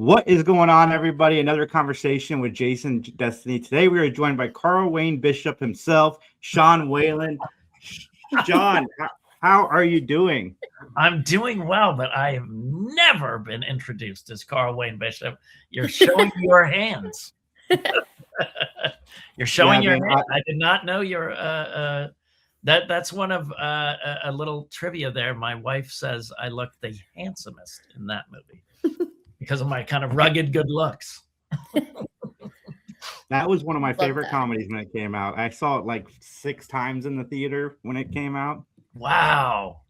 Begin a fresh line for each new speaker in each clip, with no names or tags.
What is going on, everybody? Another conversation with Jason Destiny. Today we are joined by Carl Wayne Bishop himself, Sean Whalen. Sean, how are you doing?
I'm doing well, but I have never been introduced as Carl Wayne Bishop. You're showing your hands. You're showing your hands. I did not know you're that's one of a little trivia there. My wife says I look the handsomest in that movie because of my kind of rugged good looks.
That was one of my favorite comedies when it came out. I saw it like 6 times in the theater when it came out.
Wow.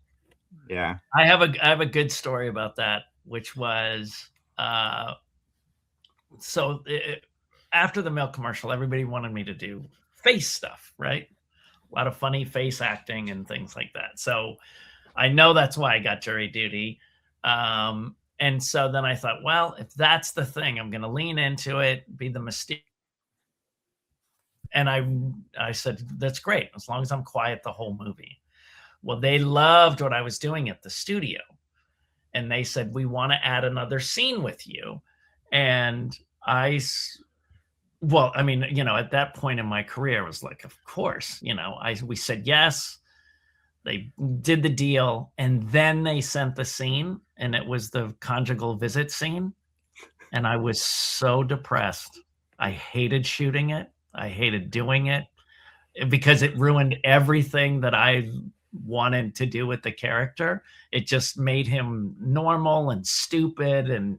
Yeah.
I have a good story about that, which was after the milk commercial, everybody wanted me to do face stuff, right? A lot of funny face acting and things like that. So I know that's why I got jury duty. And so then I thought, well, if that's the thing, I'm going to lean into it, be the mystique. And I said, that's great, as long as I'm quiet the whole movie. Well, they loved what I was doing at the studio. And they said, we want to add another scene with you. And at that point in my career, I was like, of course, we said yes. They did the deal, and then they sent the scene, and it was the conjugal visit scene. And I was so depressed. I hated shooting it. I hated doing it because it ruined everything that I wanted to do with the character. It just made him normal and stupid, and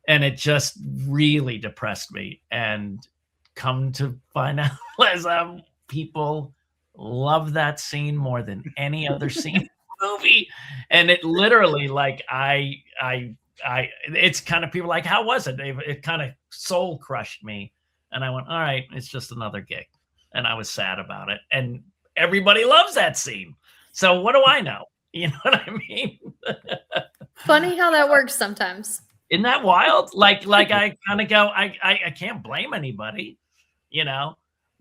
it just really depressed me. And come to find out, as people love that scene more than any other scene in the movie. And it literally, like, it's kind of people like, how was it? It kind of soul crushed me. And I went, all right, it's just another gig. And I was sad about it. And everybody loves that scene. So what do I know? You know what I mean?
Funny how that works sometimes.
Isn't that wild? Like I kind of go, I can't blame anybody,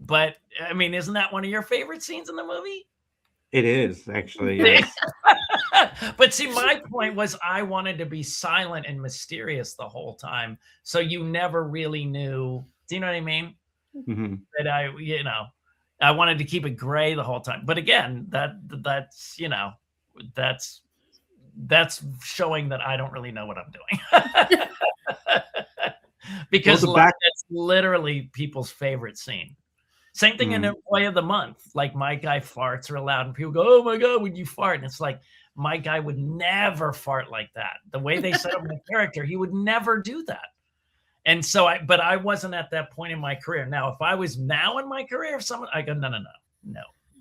But I mean, isn't that one of your favorite scenes in the movie?
It is, actually. Yes.
But see, my point was I wanted to be silent and mysterious the whole time. So you never really knew. Do you know what I mean?
Mm-hmm.
That I wanted to keep it gray the whole time. But again, that's showing that I don't really know what I'm doing. Because that's literally people's favorite scene. Same thing in Employee of the Month. Like, my guy farts are allowed, and people go, oh my God, would you fart? And it's like, my guy would never fart like that. The way they set up my character, he would never do that. And so but I wasn't at that point in my career. Now, if I was now in my career, I go, no,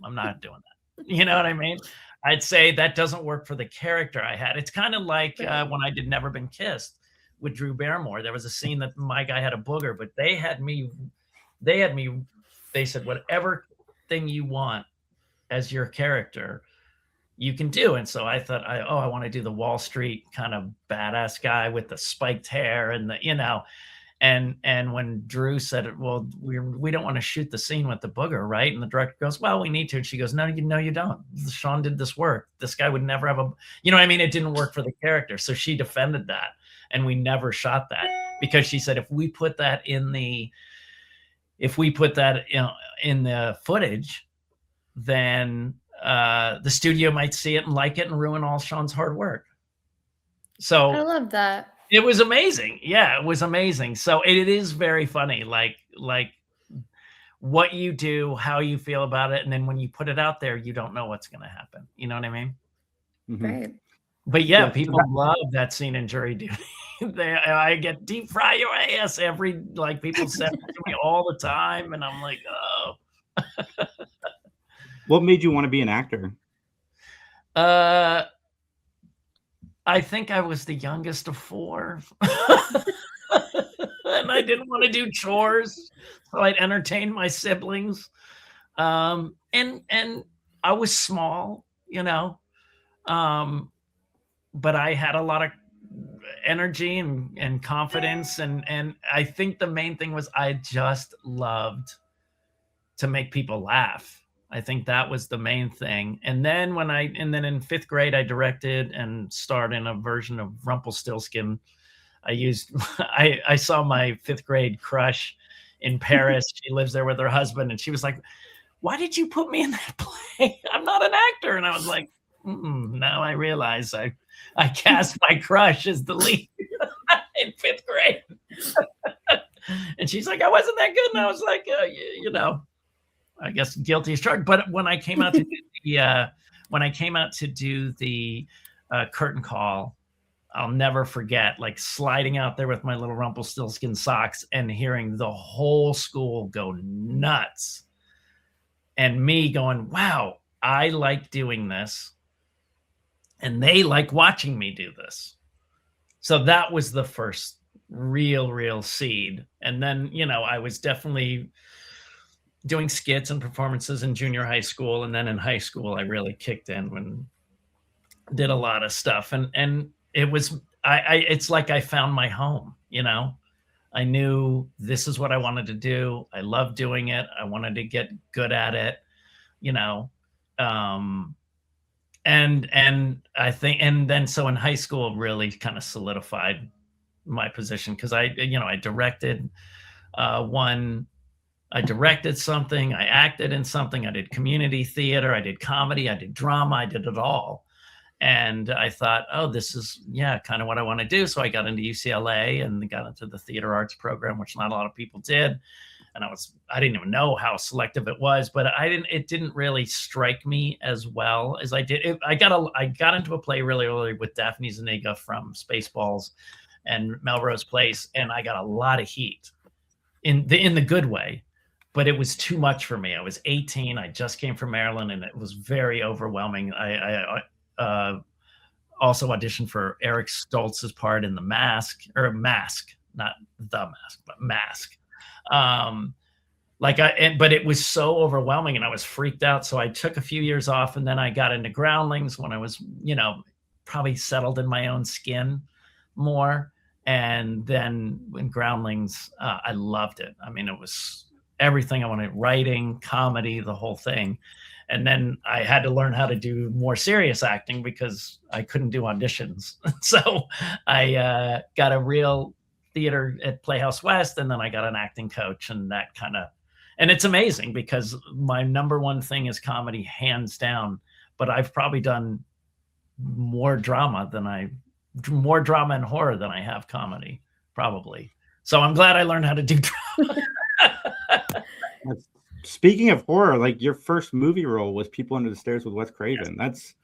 I'm not doing that. You know what I mean? I'd say that doesn't work for the character I had. It's kind of like when I did Never Been Kissed with Drew Barrymore. There was a scene that my guy had a booger, but they said, whatever thing you want as your character, you can do. And so I thought, I want to do the Wall Street kind of badass guy with the spiked hair and and when Drew said, well, we don't want to shoot the scene with the booger, right? And the director goes, well, we need to. And she goes, no, you don't. Sean did this work. This guy would never have it didn't work for the character. So she defended that, and we never shot that because she said, if we put that in the footage, then the studio might see it and like it and ruin all Sean's hard work. So
I love that.
It was amazing. Yeah, it was amazing. So it is very funny, like what you do, how you feel about it, and then when you put it out there, you don't know what's going to happen. You know what I mean?
Mm-hmm.
Right.
But yeah, people love that scene in Jury Duty. I get deep fry your ass people say it to me all the time, and I'm like, oh.
What made you want to be an actor?
I think I was the youngest of 4. And I didn't want to do chores, so I'd entertain my siblings. And I was small, but I had a lot of energy and confidence. And I think the main thing was I just loved to make people laugh. I think that was the main thing. And then in 5th grade, I directed and starred in a version of Rumpelstiltskin I saw my 5th grade crush in Paris. She lives there with her husband, and she was like, "Why did you put me in that play? I'm not an actor." And I was like, now I realize I cast my crush as the lead in 5th grade. And she's like, "I wasn't that good." And I was like, I guess guilty as charged. But when I came out to do the curtain call, I'll never forget, like, sliding out there with my little Rumpelstiltskin socks and hearing the whole school go nuts, and me going, "Wow, I like doing this, and they like watching me do this." So that was the first real seed. And then, I was definitely doing skits and performances in junior high school. And then in high school, I really kicked in and did a lot of stuff. And it was, it's like I found my home, I knew this is what I wanted to do. I loved doing it. I wanted to get good at it, and I think, and then, so in high school really kind of solidified my position, because I directed I directed something, I acted in something, I did community theater, I did comedy, I did drama, I did it all. And I thought, oh, this is, kind of what I want to do. So I got into UCLA and got into the theater arts program, which not a lot of people did. And I didn't even know how selective it was, but it didn't really strike me as well as I did. I got into a play really early with Daphne Zuniga from Spaceballs and Melrose Place, and I got a lot of heat in the good way, but it was too much for me. I was 18. I just came from Maryland, and it was very overwhelming. I also auditioned for Eric Stoltz's part in Mask, not The Mask, but Mask. But it was so overwhelming, and I was freaked out. So I took a few years off, and then I got into Groundlings when I was, probably settled in my own skin more. And then in Groundlings, I loved it. I mean, it was everything I wanted: writing, comedy, the whole thing. And then I had to learn how to do more serious acting because I couldn't do auditions. So I got a real theater at Playhouse West, and then I got an acting coach, and that and it's amazing because my number one thing is comedy, hands down, but I've probably done more drama and horror than I have comedy, probably. So I'm glad I learned how to do drama.
Speaking of horror, like, your first movie role was People Under the Stairs with Wes Craven. That's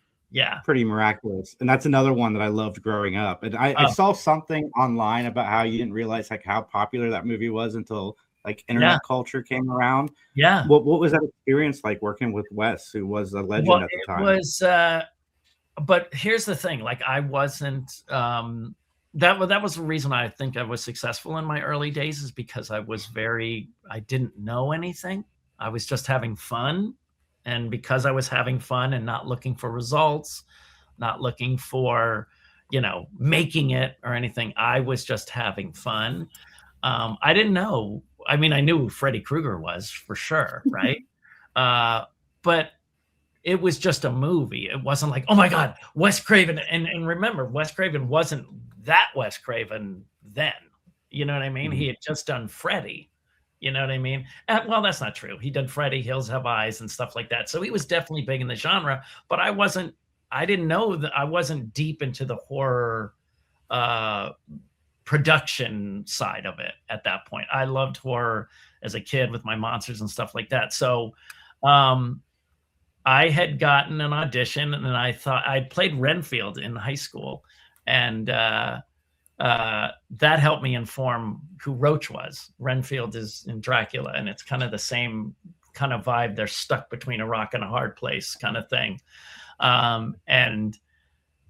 pretty miraculous. And that's another one that I loved growing up. And I saw something online about how you didn't realize like how popular that movie was until like internet culture came around. Yeah. What was that experience like working with Wes, who was a legend at the time?
It was but here's the thing, like, I wasn't that was the reason I think I was successful in my early days, is because I didn't know anything. I was just having fun. And because I was having fun and not looking for results, not looking for, making it or anything, I was just having fun. I didn't know. I mean, I knew who Freddy Krueger was for sure, right? But it was just a movie. It wasn't like, oh my God, Wes Craven. And remember, Wes Craven wasn't that Wes Craven then. You know what I mean? Mm-hmm. He had just done Freddy. You know what I mean? Well, that's not true. He did Freddy, Hills Have Eyes, and stuff like that. So he was definitely big in the genre, but I didn't know that I wasn't deep into the horror production side of it at that point. I loved horror as a kid with my monsters and stuff like that. So I had gotten an audition, and I thought I'd played Renfield in high school, and that helped me inform who Roach was. Renfield is in Dracula, and it's kind of the same kind of vibe. They're stuck between a rock and a hard place kind of thing. And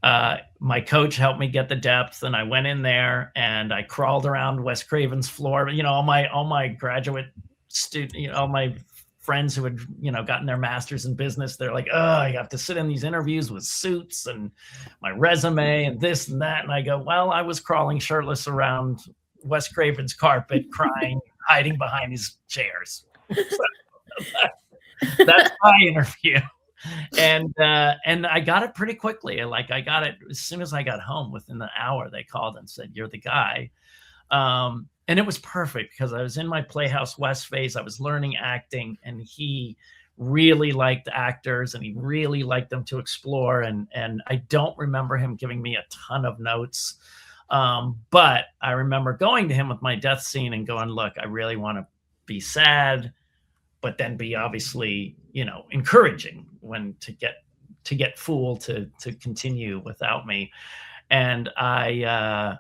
my coach helped me get the depth, and I went in there and I crawled around Wes Craven's floor. All my graduate student, all my friends who had, gotten their masters in business, they're like, oh, I have to sit in these interviews with suits and my resume and this and that. And I go, well, I was crawling shirtless around Wes Craven's carpet, crying, hiding behind his chairs. So that's my interview. And I got it pretty quickly. Like I got it as soon as I got home. Within the hour, they called and said, "You're the guy." And it was perfect because I was in my Playhouse West phase. I was learning acting, and he really liked actors and he really liked them to explore. And I don't remember him giving me a ton of notes. But I remember going to him with my death scene and going, "Look, I really want to be sad, but then be obviously, encouraging when to get Fool to continue without me." And I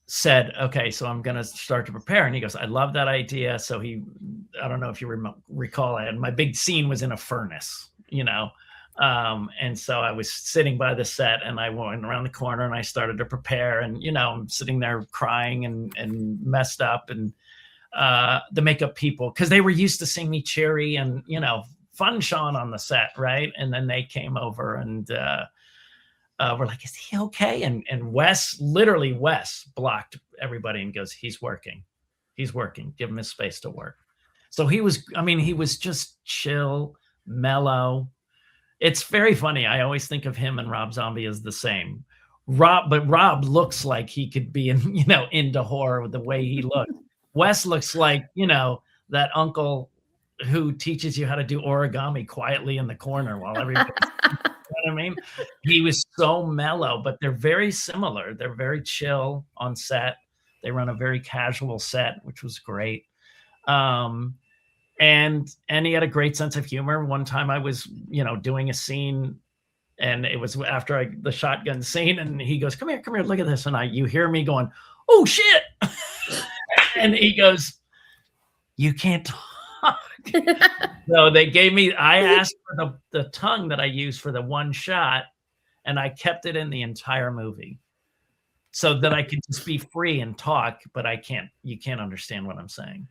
said, "Okay, so I'm going to start to prepare." And he goes, "I love that idea." So I don't know if you recall, my big scene was in a furnace, and so I was sitting by the set and I went around the corner and I started to prepare, and, I'm sitting there crying and messed up, and the makeup people, because they were used to seeing me cheery and, fun Sean on the set. Right. And then they came over and, we're like, "Is he okay?" And Wes blocked everybody and goes, "He's working. Give him his space to work." So he was just chill, mellow. It's very funny. I always think of him and Rob Zombie as the same. Rob looks like he could be into horror with the way he looks. Wes looks like, that uncle who teaches you how to do origami quietly in the corner while everybody what I mean? He was so mellow, but they're very similar. They're very chill on set. They run a very casual set, which was great. And he had a great sense of humor. One time I was, doing a scene, and it was after the shotgun scene, and he goes, come here, look at this. And you hear me going, "Oh shit." And he goes, "You can't talk." So they gave me, I asked for the tongue that I used for the one shot, and I kept it in the entire movie so that I could just be free and talk, but you can't understand what I'm saying.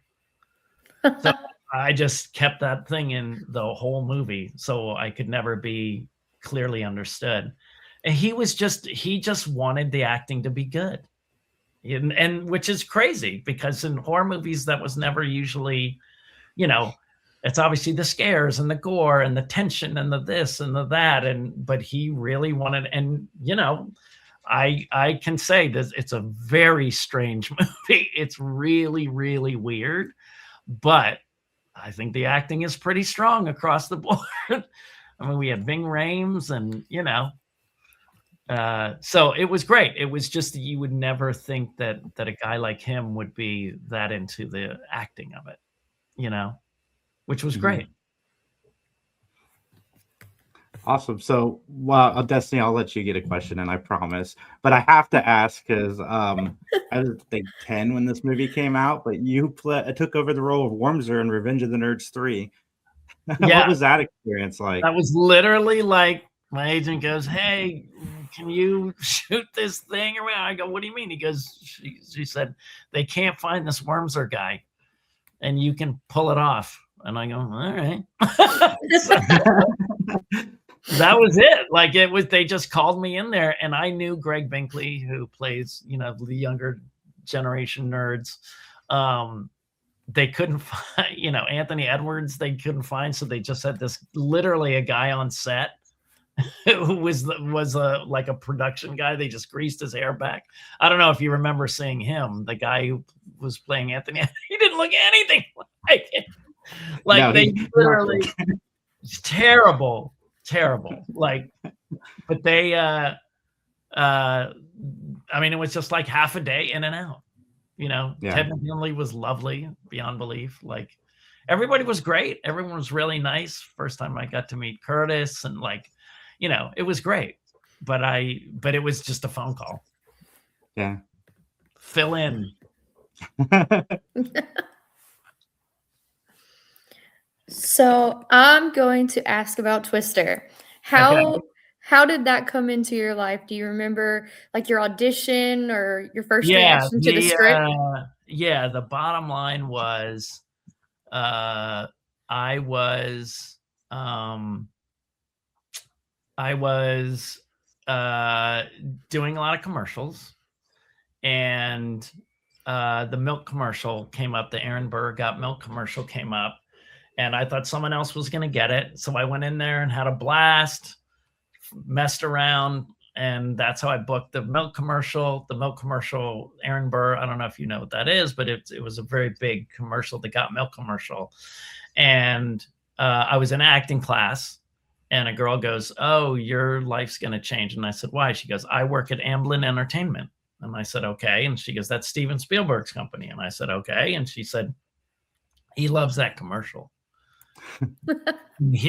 So I just kept that thing in the whole movie so I could never be clearly understood. And he just wanted the acting to be good. And which is crazy because in horror movies, that was never usually, it's obviously the scares and the gore and the tension and the this and the that. But he really wanted, and, I can say that it's a very strange movie. It's really, really weird, but I think the acting is pretty strong across the board. I mean, we had Ving Rhames and, so it was great. It was just, you would never think that a guy like him would be that into the acting of it, which was great.
Awesome. So, Destiny, I'll let you get a question, and I promise. But I have to ask because I was, I think, 10 when this movie came out, but you took over the role of Wormser in Revenge of the Nerds 3.
Yeah.
What was that experience like?
That was literally like, my agent goes, "Hey, can you shoot this thing around?" I go, "What do you mean?" He goes, she said, "They can't find this Wormser guy, and you can pull it off." And I go, "All right." That was it. Like, they just called me in there, and I knew Greg Binkley, who plays, the younger generation nerds. They couldn't find, Anthony Edwards, they couldn't find. So they just had this, literally a guy on set who was like a production guy. They just greased his hair back. I don't know if you remember seeing him, the guy who was playing Anthony. He didn't look anything like it. Like, no, they literally, terrible. Like, but they, I mean, it was just like half a day in and out, Yeah. Ted McGinley was lovely beyond belief. Like, everybody was great. Everyone was really nice. First time I got to meet Curtis, and like, it was great, but it was just a phone call.
Yeah.
Fill in.
So I'm going to ask about Twister. How did that come into your life? Do you remember like your audition or your first reaction to the script?
The bottom line was, I was doing a lot of commercials, and the milk commercial came up. The Aaron Burr Got Milk commercial came up, and I thought someone else was going to get it. So I went in there and had a blast, messed around, and that's how I booked the milk commercial. The milk commercial, Aaron Burr, I don't know if you know what that is, but it was a very big commercial, the Got Milk commercial. And I was in acting class, and a girl goes, "Oh, your life's going to change." And I said, "Why?" She goes, "I work at Amblin Entertainment." And I said, "Okay." And she goes, "That's Steven Spielberg's company." And I said, "Okay." And she said, "He loves that commercial."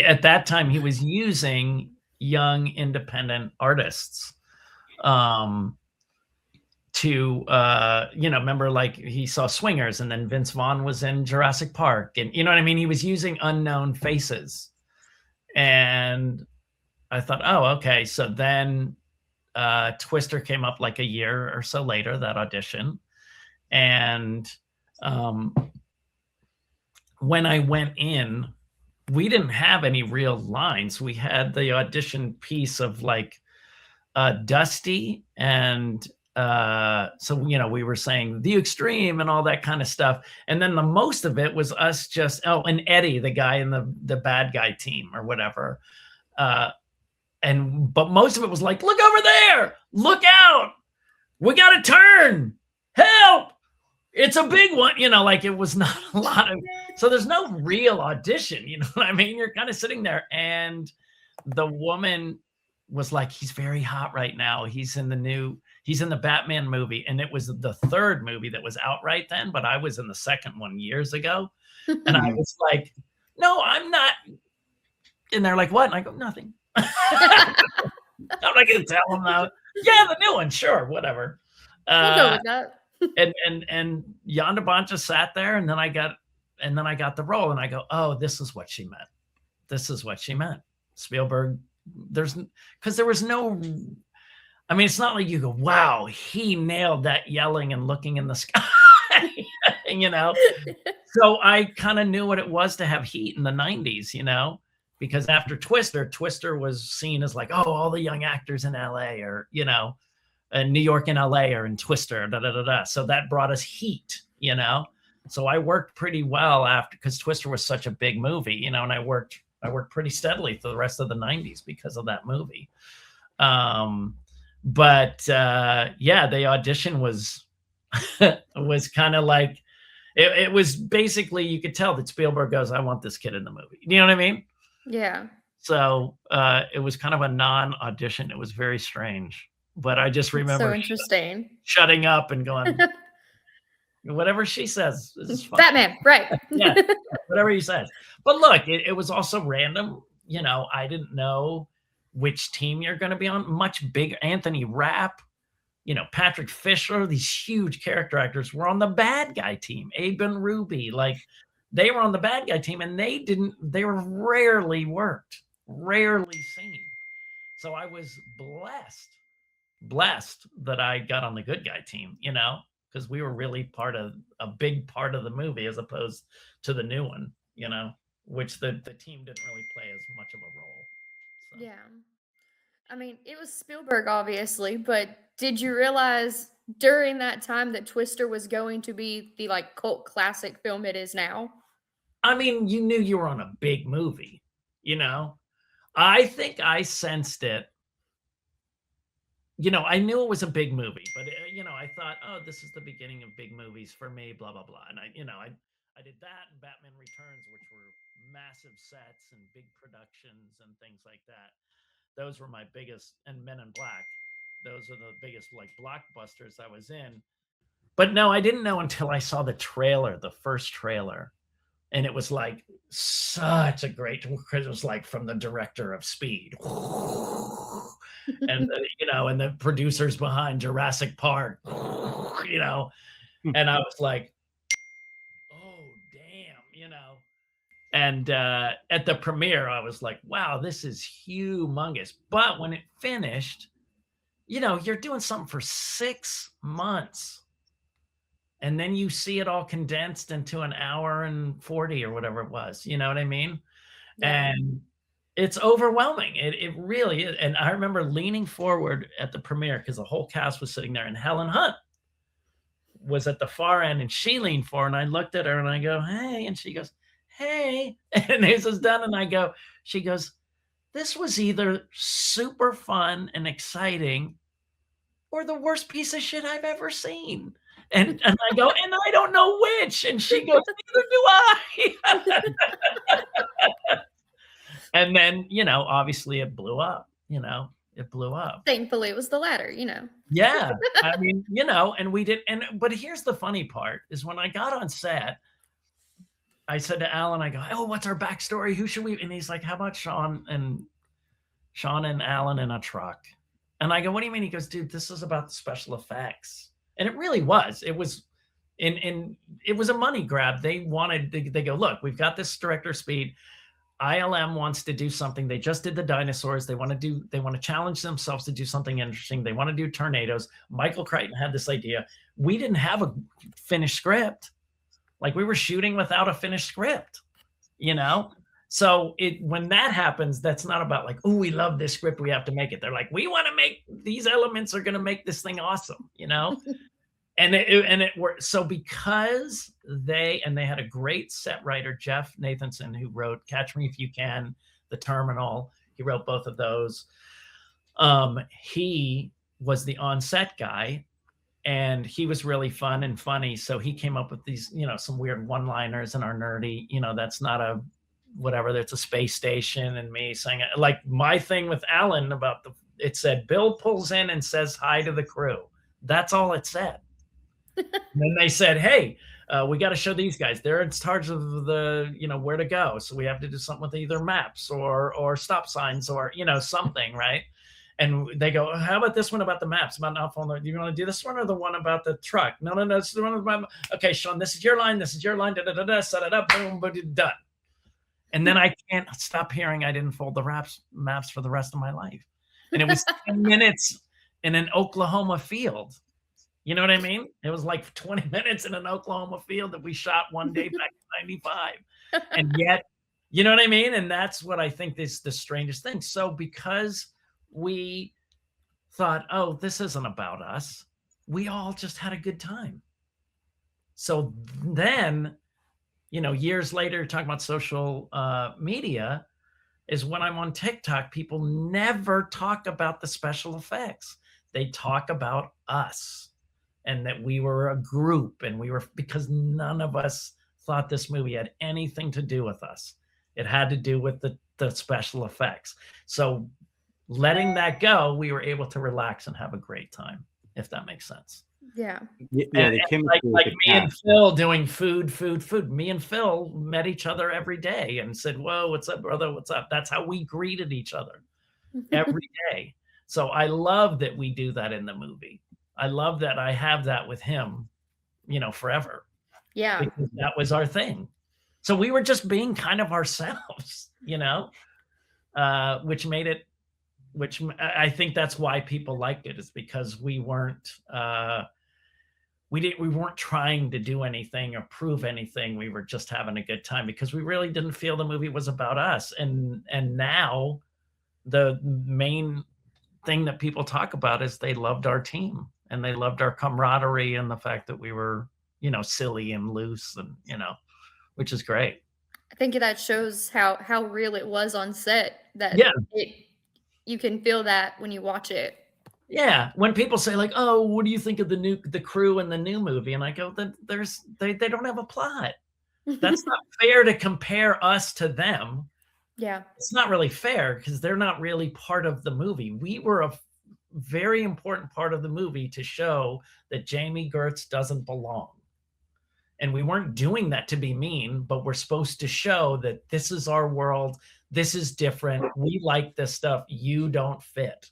At that time, he was using young independent artists to remember, like, he saw Swingers, and then Vince Vaughn was in Jurassic Park, and you know what I mean? He was using unknown faces. And I thought, oh, okay. So then Twister came up like a year or so later, that audition. And when I went in, we didn't have any real lines. We had the audition piece of like Dusty, and so we were saying the extreme and all that kind of stuff. And then the most of it was us just and Eddie, the guy in the bad guy team or whatever. But most of it was like, look over there, look out, we got to turn, help, it's a big one, like it was not a lot of, so there's no real audition, you know what I mean? You're kind of sitting there, and the woman was like, he's very hot right now. He's in the Batman movie. And it was the third movie that was out right then, but I was in the second one years ago. And I was like, no, I'm not. And they're like, what? And I go, nothing. I'm not going to tell them that. Yeah, the new one. Sure. Whatever.
I'll go with that.
and Yonda Bonta sat there, and then I got the role, and I go, oh, this is what she meant. This is what she meant. Spielberg, because there was no, I mean, it's not like you go, wow, he nailed that yelling and looking in the sky, So I kind of knew what it was to have heat in the 90s, because after Twister was seen as like, oh, all the young actors in LA or, in New York and LA are in Twister, So that brought us heat, So I worked pretty well after, because Twister was such a big movie, and I worked pretty steadily for the rest of the 90s because of that movie. But the audition was kind of like, it was basically, you could tell that Spielberg goes, I want this kid in the movie. You know what I mean?
Yeah.
So it was kind of a non-audition. It was very strange. But I just remember
so interesting.
Shutting up and going, whatever she says is fine.
Batman, right.
Yeah, whatever he says. But look, it was also random. I didn't know which team you're going to be on. Much bigger. Anthony Rapp, Patrick Fisher, these huge character actors were on the bad guy team. Abe and Ruby, like they were on the bad guy team, and they were rarely worked, rarely seen. So I was blessed that I got on the good guy team, because we were really a big part of the movie as opposed to the new one, which the team didn't really play as much of a role. So.
Yeah. I mean, it was Spielberg, obviously, but did you realize during that time that Twister was going to be the like cult classic film it is now?
I mean, you knew you were on a big movie, I think I sensed it. I knew it was a big movie, but I thought, oh, this is the beginning of big movies for me, blah, blah, blah. And I did that and Batman Returns, which were massive sets and big productions and things like that. Those were my biggest, and Men in Black. Those are the biggest like blockbusters I was in. But no, I didn't know until I saw the trailer, the first trailer. And it was like such a great, because it was like from the director of Speed. And and the producers behind Jurassic Park, and I was like, oh damn, and at the premiere I was like, wow, this is humongous. But when it finished, you're doing something for 6 months, and then you see it all condensed into an hour and 40 or whatever it was, you know what I mean? Yeah. And it's overwhelming. It really is. And I remember leaning forward at the premiere because the whole cast was sitting there, and Helen Hunt was at the far end, and she leaned forward, and I looked at her and I go, hey, and she goes, hey, and this is done. And she goes, this was either super fun and exciting or the worst piece of shit I've ever seen. And I go, and I don't know which. And she goes, neither do I. And then, obviously it blew up, it blew up.
Thankfully it was the latter,
Yeah. I mean, and we did. But here's the funny part is when I got on set, I said to Alan, I go, oh, what's our backstory? Who should we? And he's like, how about Sean and Alan in a truck? And I go, what do you mean? He goes, dude, this is about the special effects. And it really was. It was, it was a money grab. They go, look, we've got this director speed. ILM wants to do something. They just did the dinosaurs. They want to challenge themselves to do something interesting. They want to do tornadoes. Michael Crichton had this idea. We didn't have a finished script. Like we were shooting without a finished script, So when that happens, that's not about like, oh, we love this script, we have to make it. They're like, we want to make these elements are going to make this thing awesome, And it worked. So because they had a great set writer, Jeff Nathanson, who wrote Catch Me If You Can, The Terminal. He wrote both of those. He was the on-set guy, and he was really fun and funny. So he came up with these, some weird one-liners in our nerdy, that's not a whatever, that's a space station, and me saying it. Like my thing with Alan about it said, Bill pulls in and says hi to the crew. That's all it said. And then they said, hey, we got to show these guys. They're in charge of the, where to go. So we have to do something with either maps or stop signs or, something, right? And they go, how about this one about the maps? About not following. Do you want to do this one or the one about the truck? No. It's the one about, okay, Sean, this is your line. This is your line. Set it up. Boom, boom, done. And then I can't stop hearing I didn't fold the maps for the rest of my life. And it was 10 minutes in an Oklahoma field. You know what I mean? It was like 20 minutes in an Oklahoma field that we shot one day back in 95. And yet, you know what I mean? And that's what I think is the strangest thing. So because we thought, oh, this isn't about us, we all just had a good time. So then, years later, talking about social media, is when I'm on TikTok, people never talk about the special effects. They talk about us. And that we were a group, and because none of us thought this movie had anything to do with us. It had to do with the special effects. So letting that go, we were able to relax and have a great time, if that makes sense.
Yeah.
And like me and Phil doing food. Me and Phil met each other every day and said, whoa, what's up, brother? What's up? That's how we greeted each other every day. So I love that we do that in the movie. I love that I have that with him, forever.
Yeah.
Because that was our thing. So we were just being kind of ourselves, which I think that's why people liked it, is because we weren't trying to do anything or prove anything. We were just having a good time because we really didn't feel the movie was about us. And now the main thing that people talk about is they loved our team. And they loved our camaraderie and the fact that we were, silly and loose and, which is great.
I think that shows how real it was on set, that you can feel that when you watch it.
Yeah. When people say like, oh, what do you think of the crew in the new movie? And I go, they don't have a plot. That's not fair to compare us to them.
Yeah.
It's not really fair because they're not really part of the movie. We were a very important part of the movie to show that Jamie Gertz doesn't belong. And we weren't doing that to be mean, but we're supposed to show that this is our world. This is different. We like this stuff. You don't fit.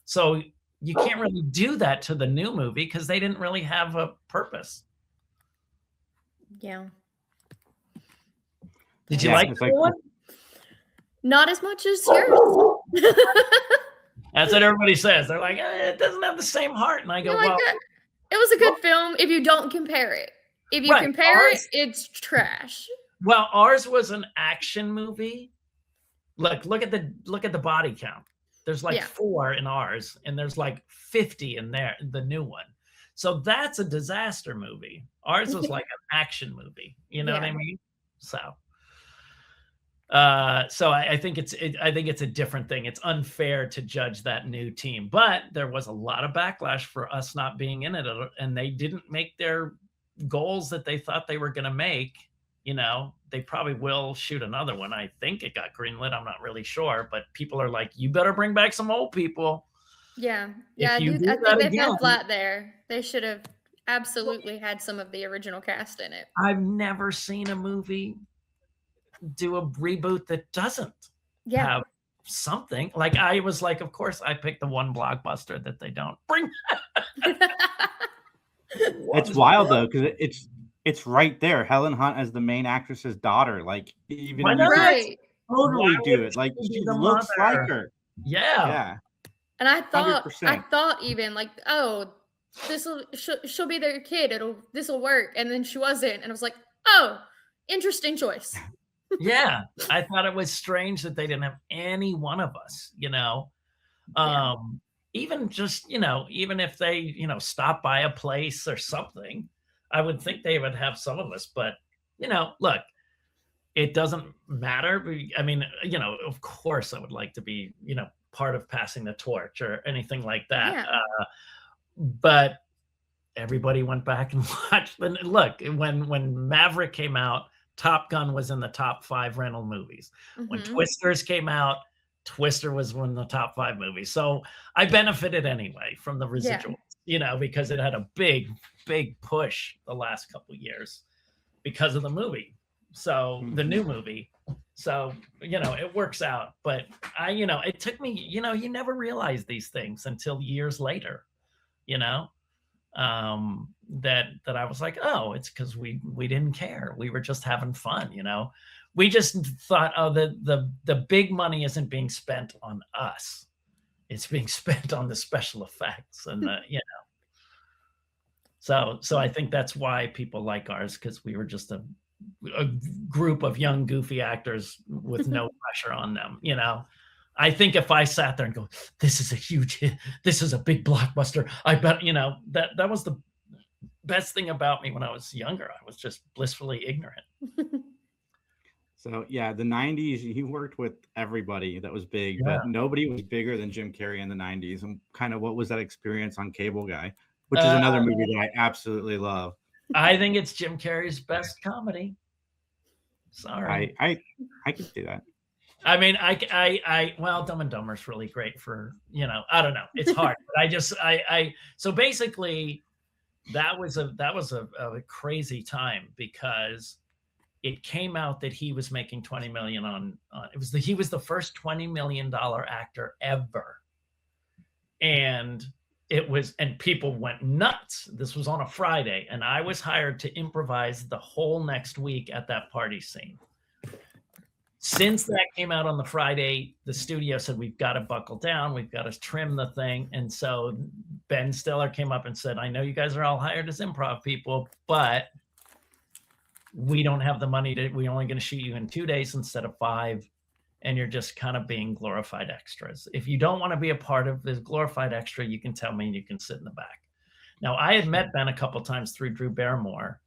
So you can't really do that to the new movie because they didn't really have a purpose.
Yeah.
Did you like that one?
Not as much as yours.
That's what everybody says. They're like, it doesn't have the same heart. And I go, well,
it was a good film if you don't compare it. If you compare it, it's trash.
Well, ours was an action movie. Look at the body count. There's like 4 in ours, and there's like 50 in there, the new one. So that's a disaster movie. Ours was like an action movie. You know what I mean? So So I think it's a different thing. It's unfair to judge that new team, but there was a lot of backlash for us not being in it, and they didn't make their goals that they thought they were going to make. They probably will shoot another one. I think it got greenlit. I'm not really sure, but people are like, you better bring back some old people.
Yeah. I think they fell flat there. They should have absolutely had some of the original cast in it.
I've never seen a movie do a reboot that doesn't have something. Like, I was like, of course I picked the one blockbuster that they don't bring.
It's wild though, because it's right there. Helen Hunt as the main actress's daughter. Like, even
right.
Totally do it. Like, she looks like her.
Yeah.
And I thought even like, oh, she'll be their kid. This'll work. And then she wasn't. And I was like, oh, interesting choice.
Yeah. I thought it was strange that they didn't have any one of us, even just, even if they, stop by a place or something, I would think they would have some of us, but look, it doesn't matter. I mean, of course I would like to be, part of passing the torch or anything like that.
Yeah.
But everybody went back and watched. And look, when Maverick came out, Top Gun was in the top 5 rental movies. Mm-hmm. When Twisters came out, Twister was one of the top 5 movies. So I benefited anyway from the residuals, because it had a big push the last couple of years because of the movie. So the new movie. So, it works out. But it took me, you never realize these things until years later, that I was like, oh, it's because we didn't care. We were just having fun, We just thought, oh, the big money isn't being spent on us. It's being spent on the special effects and So I think that's why people like ours, because we were just a group of young, goofy actors with no pressure on them. I think if I sat there and go, this is a huge hit, this is a big blockbuster, I bet, that was the best thing about me when I was younger. I was just blissfully ignorant.
So yeah, the 90s, he worked with everybody that was big, but nobody was bigger than Jim Carrey in the 90s. And kind of what was that experience on Cable Guy, which is another movie that I absolutely love.
I think it's Jim Carrey's best comedy. Sorry.
I can see that.
I mean, well, Dumb and Dumber's really great for, I don't know. It's hard. But so basically that was a crazy time because it came out that he was making $20 million on he was the first $20 million actor ever. And people went nuts. This was on a Friday, and I was hired to improvise the whole next week at that party scene. Since that came out on the Friday, the studio said, we've got to buckle down. We've got to trim the thing. And so Ben Stiller came up and said, I know you guys are all hired as improv people, but we don't have the money we're only going to shoot you in 2 days instead of 5. And you're just kind of being glorified extras. If you don't want to be a part of this glorified extra, you can tell me and you can sit in the back. Now, I had met Ben a couple times through Drew Barrymore.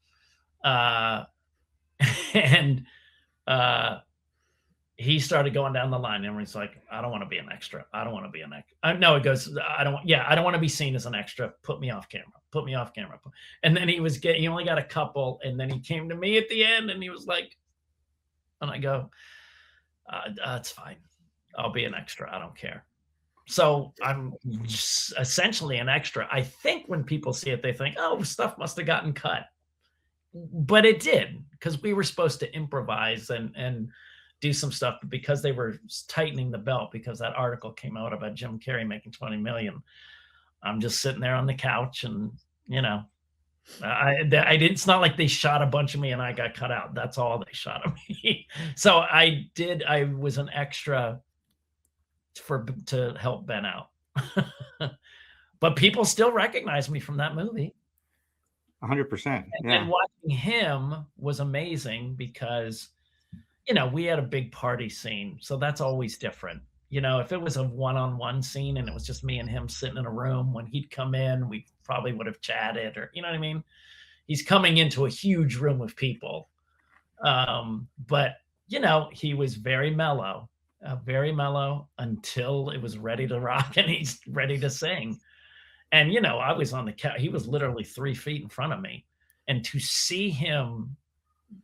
And he started going down the line and he's like, I don't want to be an extra. I don't want to be an extra. No, it goes, I don't want to be seen as an extra. Put me off camera. Put me off camera. And then he only got a couple. And then he came to me at the end and he was like, and I go, it's fine. I'll be an extra. I don't care. So I'm essentially an extra. I think when people see it, they think, oh, stuff must have gotten cut. But it did, because we were supposed to improvise and do some stuff, but because they were tightening the belt, because that article came out about Jim Carrey making $20 million, I'm just sitting there on the couch and, it's not like they shot a bunch of me and I got cut out. That's all they shot of me. So I was an extra to help Ben out. But people still recognize me from that movie.
100%.
And watching him was amazing because, we had a big party scene. So that's always different. If it was a one-on-one scene and it was just me and him sitting in a room, when he'd come in, we probably would have chatted or, you know what I mean? He's coming into a huge room of people. But he was very mellow until it was ready to rock and he's ready to sing. And, I was on the couch. He was literally 3 feet in front of me. And to see him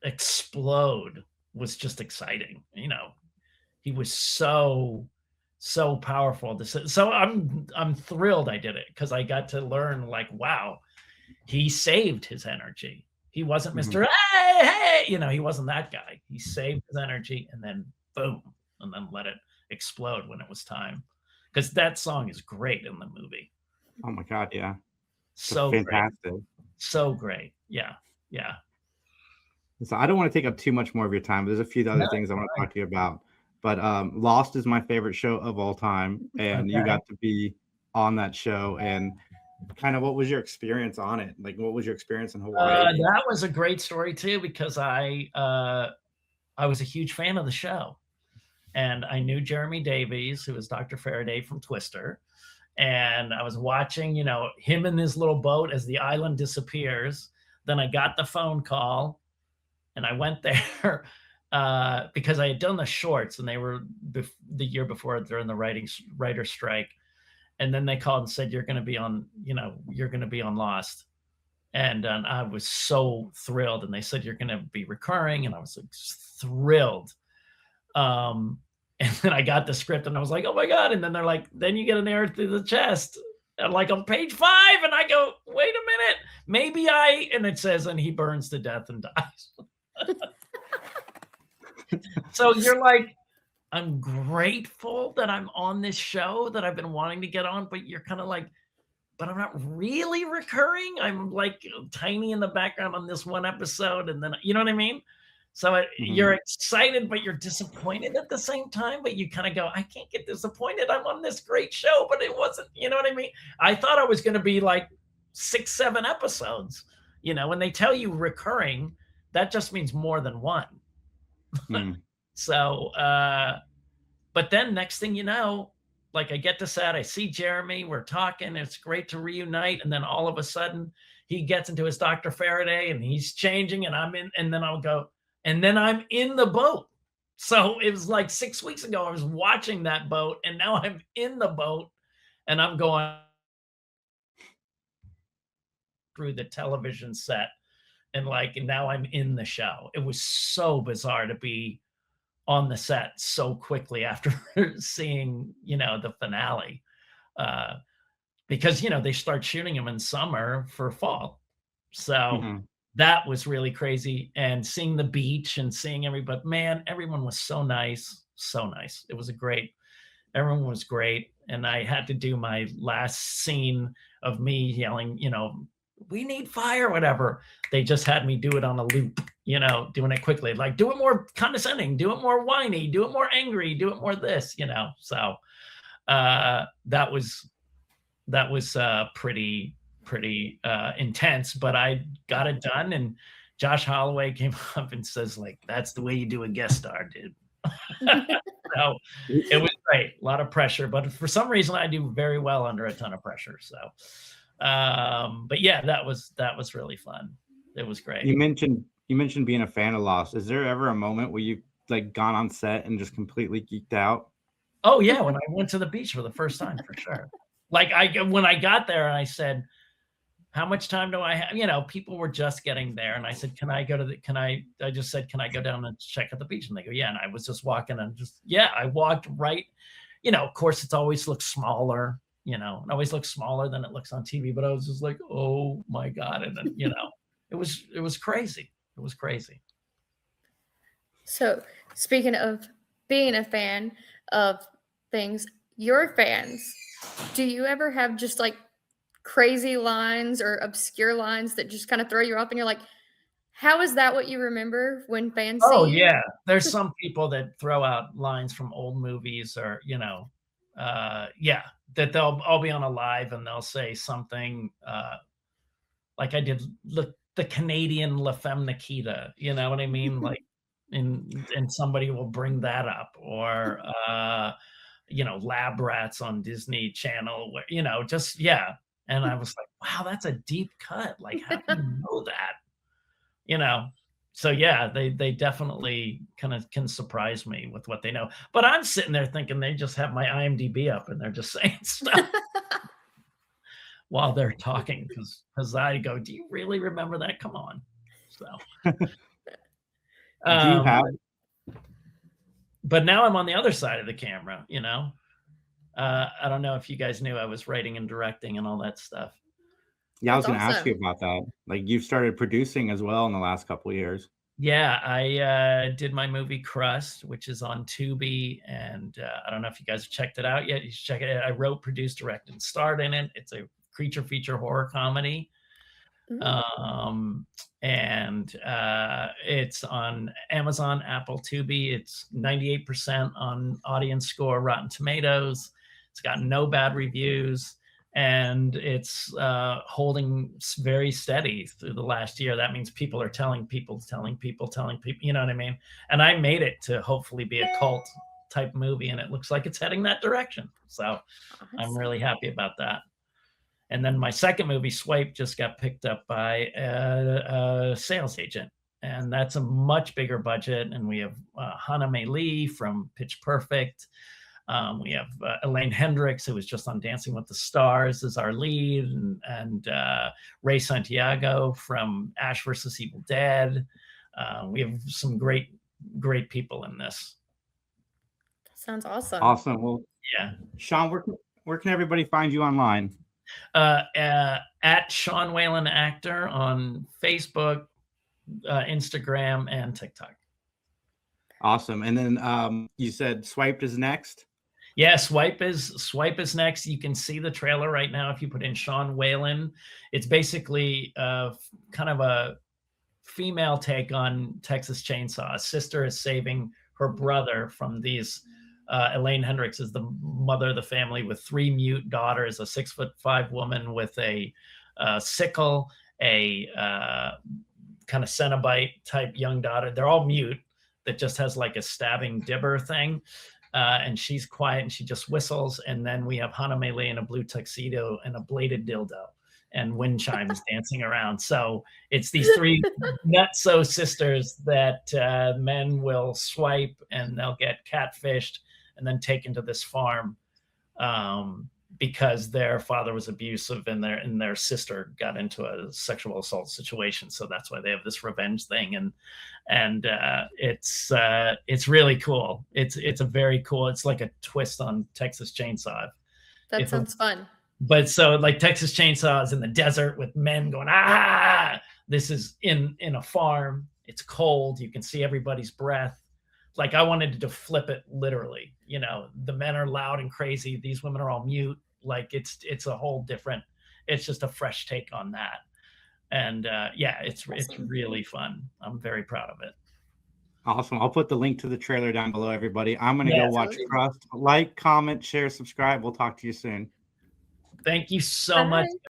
explode was just exciting. He was so powerful. So I'm thrilled I did it because I got to learn, like, wow, he saved his energy. He wasn't Mr. Hey, he wasn't that guy. He saved his energy and then boom, and then let it explode when it was time. Because that song is great in the movie.
Oh my God, yeah.
So
fantastic.
Great. So great. Yeah.
So I don't want to take up too much more of your time. There's a few other things I want to talk to you about. But Lost is my favorite show of all time. And you got to be on that show. And kind of what was your experience on it? Like, what was your experience in Hawaii?
That was a great story too, because I was a huge fan of the show. And I knew Jeremy Davies, who was Dr. Faraday from Twister. And I was watching, him in his little boat as the island disappears. Then I got the phone call and I went there because I had done the shorts and they were the year before during the writer strike. And then they called and said, you're going to be on Lost. And I was so thrilled. And they said, you're going to be recurring. And I was like thrilled. And then I got the script and I was like, oh my God. And then they're like, then you get an arrow through the chest. And like on page 5. And I go, wait a minute, maybe and it says, and he burns to death and dies. So you're like, I'm grateful that I'm on this show that I've been wanting to get on, but you're kind of like, but I'm not really recurring. I'm like tiny in the background on this one episode. And then, you know what I mean? So you're excited, but you're disappointed at the same time. But you kind of go, I can't get disappointed. I'm on this great show, but it wasn't, you know what I mean? I thought I was going to be like 6, 7 episodes, when they tell you recurring, that just means more than one. So, but then next thing you know, like I get to set, I see Jeremy, we're talking, it's great to reunite. And then all of a sudden he gets into his Dr. Faraday and he's changing and I'm in, and then I'll go, and then I'm in the boat. So it was like 6 weeks ago, I was watching that boat and now I'm in the boat and I'm going through the television set and now I'm in the show. It was so bizarre to be on the set so quickly after seeing, the finale, because, they start shooting them in summer for fall. So that was really crazy. And seeing the beach and seeing everybody, man, everyone was so nice. So nice. It was everyone was great. And I had to do my last scene of me yelling, we need fire, whatever. They just had me do it on a loop, doing it quickly, like do it more condescending, do it more whiny, do it more angry, do it more this, So that was pretty intense, but I got it done. And Josh Holloway came up and says, like, that's the way you do a guest star, dude. So it was great. A lot of pressure, but for some reason I do very well under a ton of pressure. So, but yeah, that was really fun. It was great.
You mentioned being a fan of Lost. Is there ever a moment where you like gone on set and just completely geeked out?
Oh yeah. When I went to the beach for the first time, for sure. Like when I got there and I said, how much time do I have? People were just getting there. And I said, I just said, can I go down and check out the beach? And they go, yeah. And I was just walking and I walked right, of course it's always looks smaller, it always looks smaller than it looks on TV, but I was just like, oh my God. And then, it was crazy. It was crazy.
So speaking of being a fan of things, your fans, do you ever have just like crazy lines or obscure lines that just kind of throw you off and you're like, how is that what you remember when fans see you?
Yeah. There's some people that throw out lines from old movies or, that I'll be on a live and they'll say something like I did the Canadian La Femme Nikita, you know what I mean? Like, and somebody will bring that up or, Lab Rats on Disney Channel, where, And I was like, wow, that's a deep cut. Like, how do you know that? So yeah, they definitely kind of can surprise me with what they know. But I'm sitting there thinking they just have my IMDb up and they're just saying stuff while they're talking because I go, do you really remember that? Come on. So
do you have?
But now I'm on the other side of the camera, I don't know if you guys knew I was writing and directing and all that stuff.
Yeah, I was going to ask you about that. Like, you've started producing as well in the last couple of years.
Yeah, I did my movie Crust, which is on Tubi, and I don't know if you guys have checked it out yet. You should check it out. I wrote, produced, directed, and starred in it. It's a creature feature horror comedy. And it's on Amazon, Apple, Tubi. It's 98% on audience score, Rotten Tomatoes. It's got no bad reviews, and it's holding very steady through the last year. That means people are telling people, you know what I mean? And I made it to hopefully be a cult type movie, and it looks like it's heading that direction. So I'm really happy about that. And then my second movie, Swipe, just got picked up by a sales agent. And that's a much bigger budget. And we have Hannah May Lee from Pitch Perfect. We have Elaine Hendricks, who was just on Dancing with the Stars, as our lead. And Ray Santiago from Ash vs. Evil Dead. We have some great people in this.
Sounds awesome.
Awesome. Well,
yeah.
Sean, where can everybody find you online?
At Sean Whalen Actor on Facebook, Instagram, and TikTok.
Awesome. And then you said Swiped is next?
Yeah, Swipe is next. You can see the trailer right now if you put in Sean Whalen. It's basically kind of a female take on Texas Chainsaw. A sister is saving her brother from these Elaine Hendricks is the mother of the family with 3 mute daughters, a 6'5" woman with a sickle, a kind of Cenobite type young daughter. They're all mute that just has like a stabbing dibber thing. And she's quiet and she just whistles. And then we have Hannah May Lee in a blue tuxedo and a bladed dildo and wind chimes dancing around. So it's these 3 nutso sisters that men will swipe and they'll get catfished and then taken to this farm because their father was abusive and their sister got into a sexual assault situation. So that's why they have this revenge thing. And it's really cool. It's a very cool, it's like a twist on Texas Chainsaw.
That sounds fun.
But so like Texas Chainsaw is in the desert with men going, ah, this is in a farm. It's cold. You can see everybody's breath. Like I wanted to flip it literally, the men are loud and crazy. These women are all mute. Like it's a whole different, it's just a fresh take on that. And it's really fun. I'm very proud of it.
Awesome. I'll put the link to the trailer down below, everybody. I'm going to go watch Crust. Like, comment, share, subscribe. We'll talk to you soon.
Thank you so much.